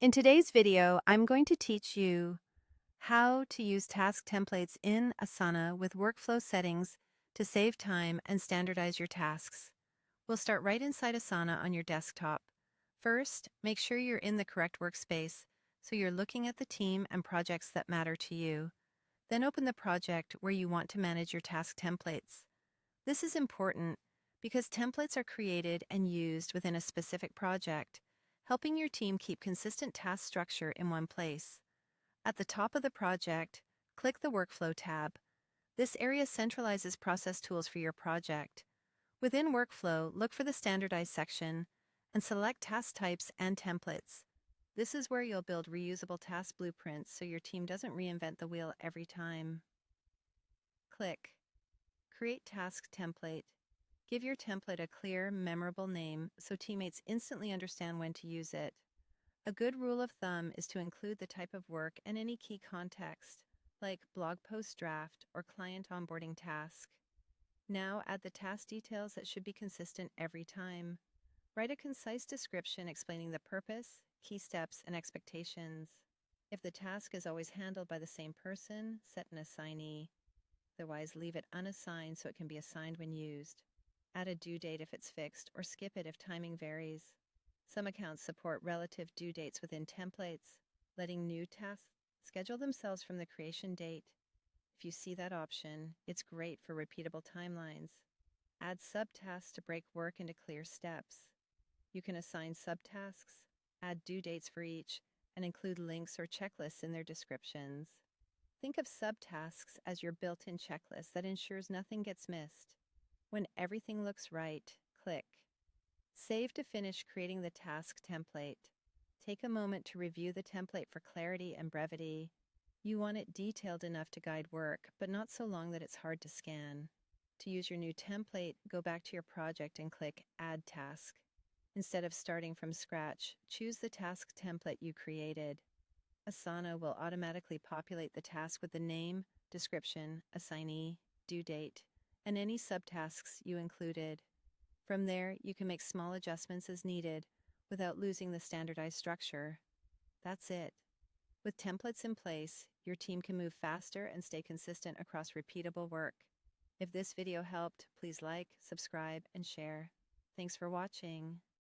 In today's video, I'm going to teach you how to use task templates in Asana with workflow settings to save time and standardize your tasks. We'll start right inside Asana on your desktop. First, make sure you're in the correct workspace so you're looking at the team and projects that matter to you. Then open the project where you want to manage your task templates. This is important because templates are created and used within a specific project, helping your team keep consistent task structure in one place. At the top of the project, click the Workflow tab. This area centralizes process tools for your project. Within Workflow, look for the Standardize section and select task types and templates. This is where you'll build reusable task blueprints so your team doesn't reinvent the wheel every time. Click Create Task Template. Give your template a clear, memorable name so teammates instantly understand when to use it. A good rule of thumb is to include the type of work and any key context, like blog post draft or client onboarding task. Now add the task details that should be consistent every time. Write a concise description explaining the purpose, key steps, and expectations. If the task is always handled by the same person, set an assignee. Otherwise, leave it unassigned so it can be assigned when used. Add a due date if it's fixed, or skip it if timing varies. Some accounts support relative due dates within templates, letting new tasks schedule themselves from the creation date. If you see that option, it's great for repeatable timelines. Add subtasks to break work into clear steps. You can assign subtasks, add due dates for each, and include links or checklists in their descriptions. Think of subtasks as your built-in checklist that ensures nothing gets missed. When everything looks right, click Save to finish creating the task template. Take a moment to review the template for clarity and brevity. You want it detailed enough to guide work, but not so long that it's hard to scan. To use your new template, go back to your project and click Add Task. Instead of starting from scratch, choose the task template you created. Asana will automatically populate the task with the name, description, assignee, due date, and any subtasks you included. From there, you can make small adjustments as needed without losing the standardized structure. That's it. With templates in place, your team can move faster and stay consistent across repeatable work. If this video helped, please like, subscribe, and share. Thanks for watching.